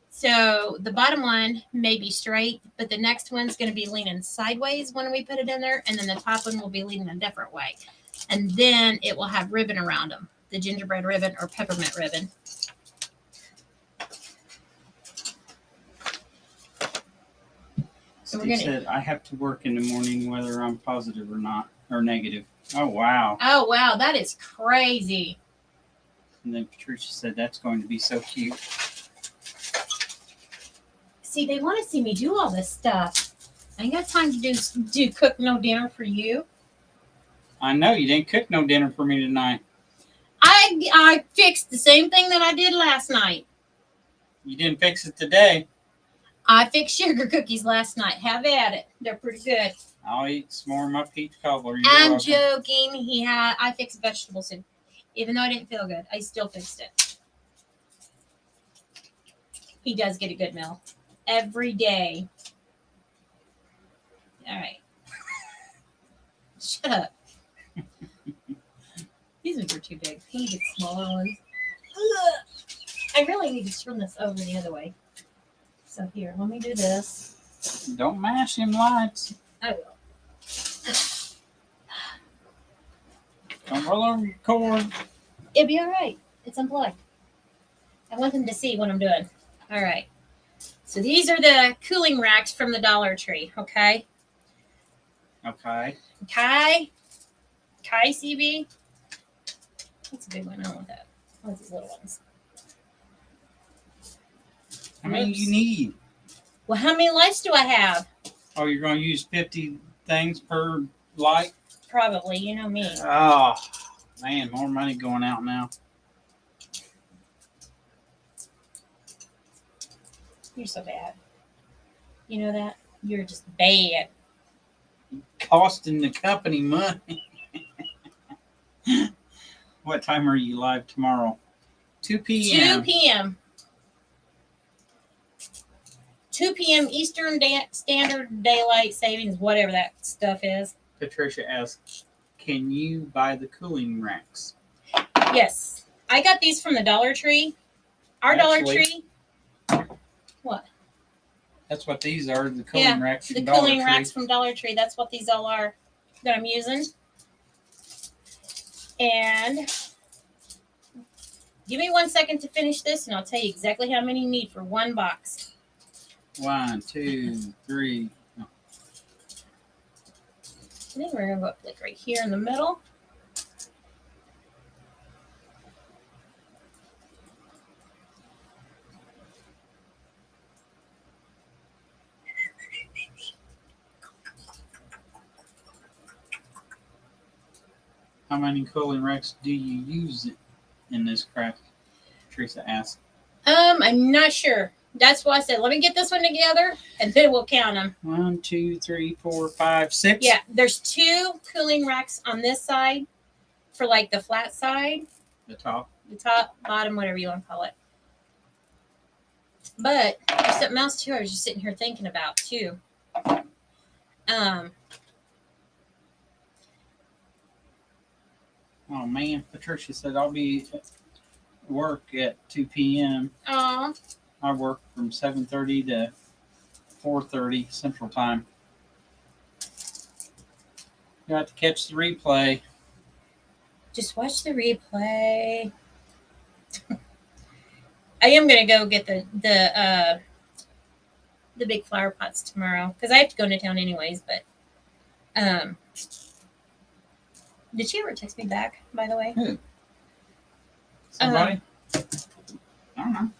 So the bottom one may be straight, but the next one's gonna be leaning sideways when we put it in there, and then the top one will be leaning a different way, and then it will have ribbon around them, the gingerbread ribbon or peppermint ribbon. So we're Steve gonna- said, I have to work in the morning whether I'm positive or not, or negative. Oh, wow. Oh wow, that is crazy. And then Patricia said, that's going to be so cute. See, they want to see me do all this stuff. I ain't got time to do cook no dinner for you. I know you didn't cook no dinner for me tonight. I fixed the same thing that I did last night. You didn't fix it today. I fixed sugar cookies last night. Have at it. They're pretty good. I'll eat some more of my peach cobbler. You're I'm welcome. joking. I fixed vegetable soup. Even though I didn't feel good, I still fixed it. He does get a good meal every day. All right. Shut up. These ones are too big. He needs smaller ones. Ugh. I really need to turn this over the other way. So here, let me do this. Don't mash them lights. I will. Don't roll over your cord. It'll be all right. It's unplugged. I want them to see what I'm doing. All right. So these are the cooling racks from the Dollar Tree. Okay. Okay. Kai CB. That's a big one. I don't want that. I want these little ones. How many Oops. you need? Well, how many lights do I have? Oh, you're going to use 50 things per light? Probably. You know me. Oh, man, more money going out now. You're so bad. You know that? You're just bad. Costing the company money. What time are you live tomorrow? 2 p.m. 2 p.m. 2 p.m. Eastern Standard Daylight Savings, whatever that stuff is. Patricia asked, can you buy the cooling racks? Yes. I got these from the Dollar Tree. Our Actually, Dollar Tree. What? That's what these are, the cooling Yeah, racks The from Dollar cooling Tree. racks from Dollar Tree. That's what these all are that I'm using. And give me 1 second to finish this, and I'll tell you exactly how many you need for one box. 1, 2, 3. And then we're going to go up like right here in the middle. How many cooling racks do you use in this craft? Teresa asked. I'm not sure. That's why I said, let me get this one together, and then we'll count them. 1, 2, 3, 4, 5, 6. Yeah, there's 2 cooling racks on this side for like the flat side, The top. the top, bottom, whatever you want to call it. But there's something else too I was just sitting here thinking about too. Oh man, Patricia said I'll be at work at 2 p.m. Oh, I work from 7:30 to 4:30 Central Time. You have to catch the replay. Just watch the replay. I am gonna go get the big flower pots tomorrow because I have to go into town anyways. But did she ever text me back? By the way, Who? Somebody? I don't know.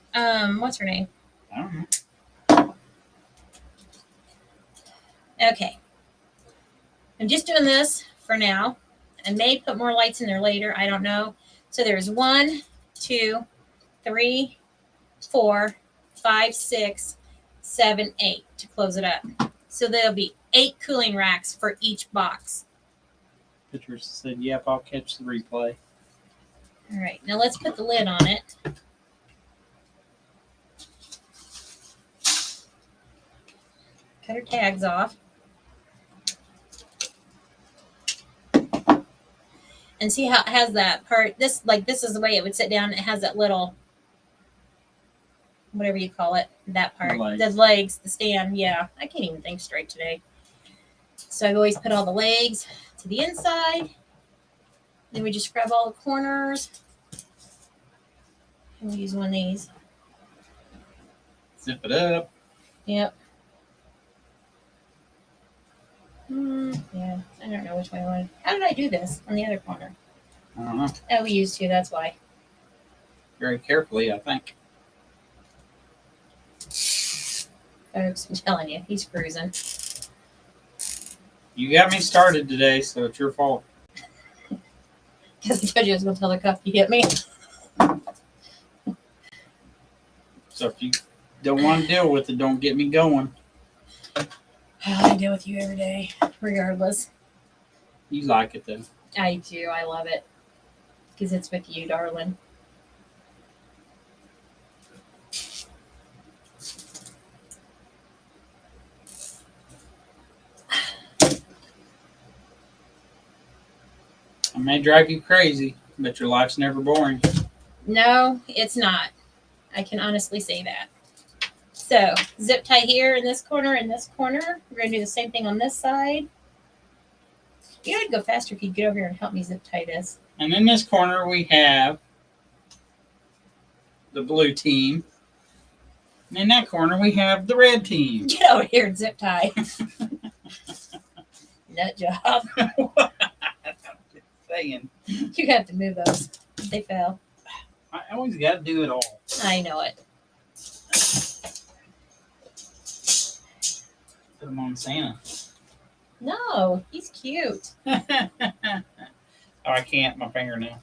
what's her name? I don't know. Okay, I'm just doing this for now. I may put more lights in there later. I don't know. So there's 1, 2, 3, 4, 5, 6, 7, 8 to close it up. So there'll be 8 cooling racks for each box. Patricia said, "Yep, I'll catch the replay." All right, now let's put the lid on it. Cut her tags off. And see how it has that part. This is the way it would sit down. It has that little, whatever you call it, that part. The legs, the stand. Yeah, I can't even think straight today. So I've always put all the legs to the inside. Then we just grab all the corners. And we use one of these. Zip it up. Yep. Yeah, I don't know which way I wanted. How did I do this on the other corner? I don't know. Oh, we used to. That's why. Very carefully, I think. Folks, I'm telling you, he's cruising. You got me started today, so it's your fault. Because I told you I was going to tell the cup you hit me. So if you don't want to deal with it, don't get me going. I deal with you every day, regardless. You like it though. I do. I love it. Because it's with you, darling. I may drive you crazy, but your life's never boring. No, it's not. I can honestly say that. So, zip tie here in this corner and this corner. We're going to do the same thing on this side. You would go faster if you'd get over here and help me zip tie this. And in this corner, we have the blue team. And in that corner, we have the red team. Get over here and zip tie. Nut job. Saying. You have to move those. They fell. I always got to do it all. I know it. Put them on Santa. No, he's cute. Oh, I can't. My fingernail.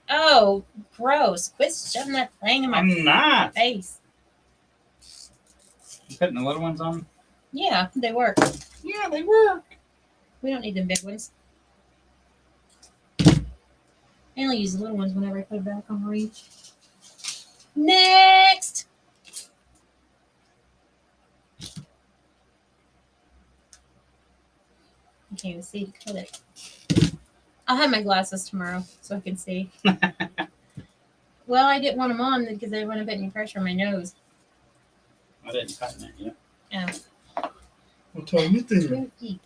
Oh, gross. Quit shoving that thing in my I'm not. face. You putting the little ones on? Yeah, they work. Yeah, they work. We don't need them big ones. I only use the little ones whenever I put it back on reach. Next! I can't even see to cut it. I'll have my glasses tomorrow so I can see. Well, I didn't want them on because I didn't want to put any pressure on my nose. I didn't tighten it yet. Oh. What time is it? Move feet.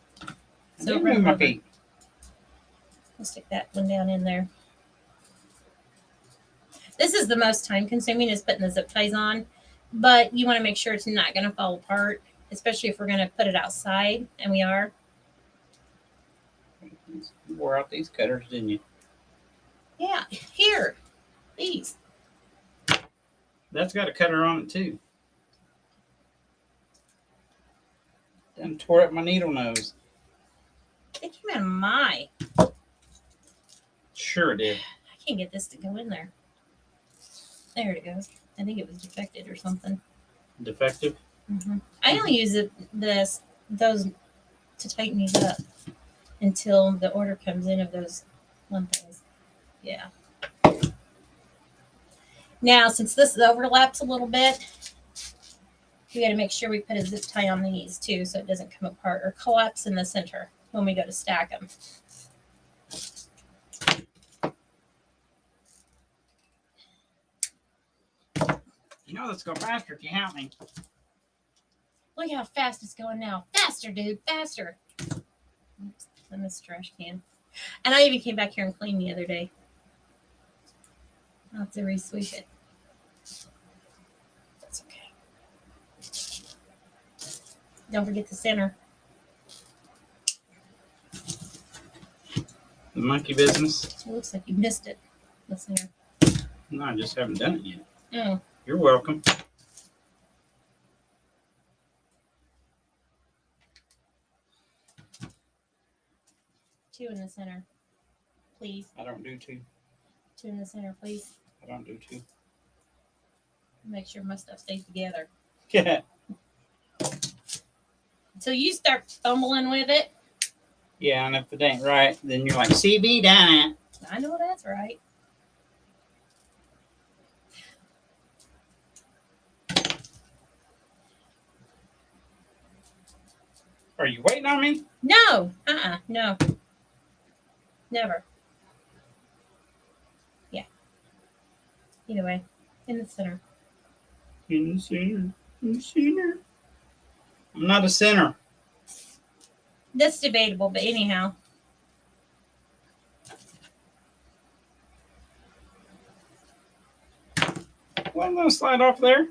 So move my feet. I'll stick that one down in there. This is the most time consuming is putting the zip ties on, but you want to make sure it's not going to fall apart, especially if we're going to put it outside, and we are. You wore out these cutters, didn't you? Yeah, here, these. That's got a cutter on it too. Done tore up my needle nose. They came out of my. Sure it did. I can't get this to go in there. There it goes. I think it was defected or something. Defective? I only use those to tighten these up until the order comes in of those one things. Yeah. Now, since this overlaps a little bit, we got to make sure we put a zip tie on these too so it doesn't come apart or collapse in the center when we go to stack them. You know let's go faster if you help me. Look how fast it's going now. Faster, dude. Faster. Oops. in this trash can. And I even came back here and cleaned the other day. I'll have to re-sweep it. That's okay. Don't forget the center. The monkey business. It looks like you missed it. Listen here. No, I just haven't done it yet. Oh, You're welcome. two in the center, please. I don't do two. Two in the center, please. I don't do two. Make sure my stuff stays together. Yeah. So you start fumbling with it. Yeah, and if it ain't right, then you're like, CB done it. I know that's right. Are you waiting on me? No. No. Never. Yeah. Either way, in the center. In the center. In the center. I'm not a sinner. That's debatable, but anyhow. One little slide off there.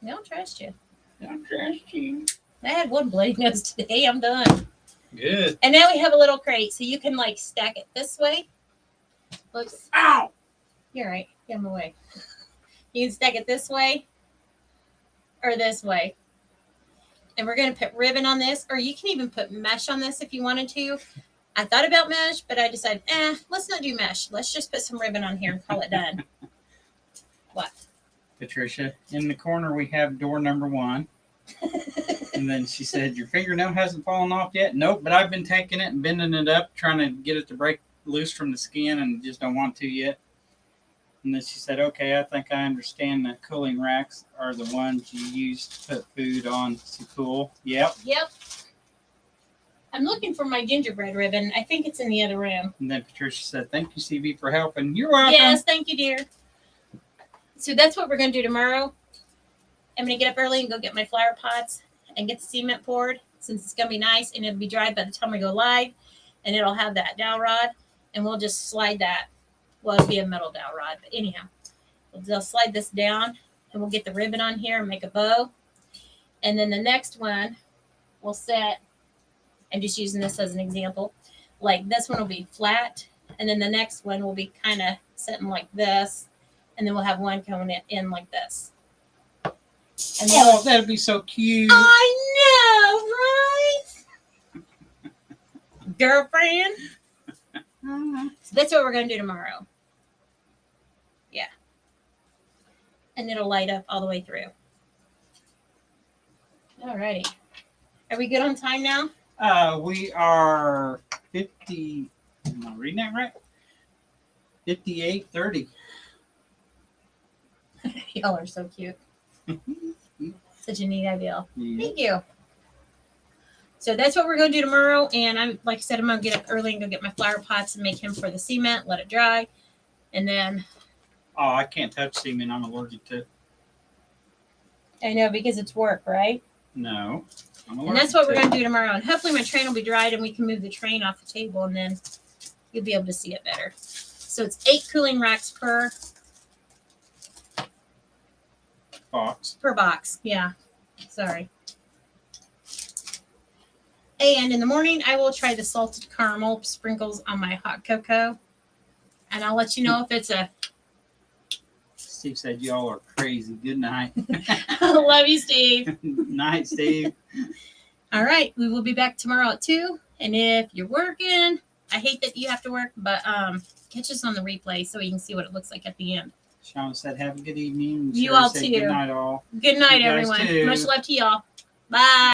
I don't trust you. Don't trust you. I had one bloody nose today. I'm done. Good. And now we have a little crate, so you can like stack it this way. Looks. Ow! You're right. Get him away. You can stack it this way or this way. And we're going to put ribbon on this, or you can even put mesh on this if you wanted to. I thought about mesh, but I decided, let's not do mesh. Let's just put some ribbon on here and call it done. What? Patricia, in the corner we have door number 1. And then she said, your fingernail hasn't fallen off yet? Nope, but I've been taking it and bending it up, trying to get it to break loose from the skin and just don't want to yet. And then she said, okay, I think I understand that cooling racks are the ones you use to put food on to cool. Yep. Yep. I'm looking for my gingerbread ribbon. I think it's in the other room. And then Patricia said, thank you, CV, for helping. You're welcome. Yes, thank you, dear. So that's what we're going to do tomorrow. I'm going to get up early and go get my flower pots and get the cement poured, since it's going to be nice and it'll be dry by the time we go live. And it'll have that dowel rod, and we'll just slide that. Well, it'll be a metal dowel rod, but anyhow, we'll just slide this down and we'll get the ribbon on here and make a bow. And then the next one we'll set, I'm just using this as an example, like this one will be flat, and then the next one will be kind of sitting like this, and then we'll have one coming in like this. And then Oh, that'd be so cute. I know, right? Girlfriend. So that's what we're going to do tomorrow. Yeah. And it'll light up all the way through. Alrighty. Are we good on time now? We are 50. Am I reading that right? 58:30. Y'all are so cute. Such a neat idea. Yeah. Thank you. So that's what we're going to do tomorrow. And I'm, like I said, I'm going to get up early and go get my flower pots and make him for the cement, let it dry. And then, Oh, I can't touch semen. I'm allergic to it. I know, because it's work, right? No. I'm allergic And that's what we're to going to do tomorrow. And hopefully my train will be dried and we can move the train off the table, and then you'll be able to see it better. So it's 8 cooling racks per box. box. Yeah. Sorry. And in the morning, I will try the salted caramel sprinkles on my hot cocoa. And I'll let you know if it's a... Steve said y'all are crazy. Good night. Love you, Steve. Night, Steve. All right. We will be back tomorrow at 2. And if you're working, I hate that you have to work, but catch us on the replay so you can see what it looks like at the end. Sean said, have a good evening. You Sherry all said, too. Good night, all. Good night, You guys everyone. too. Much love to y'all. Bye.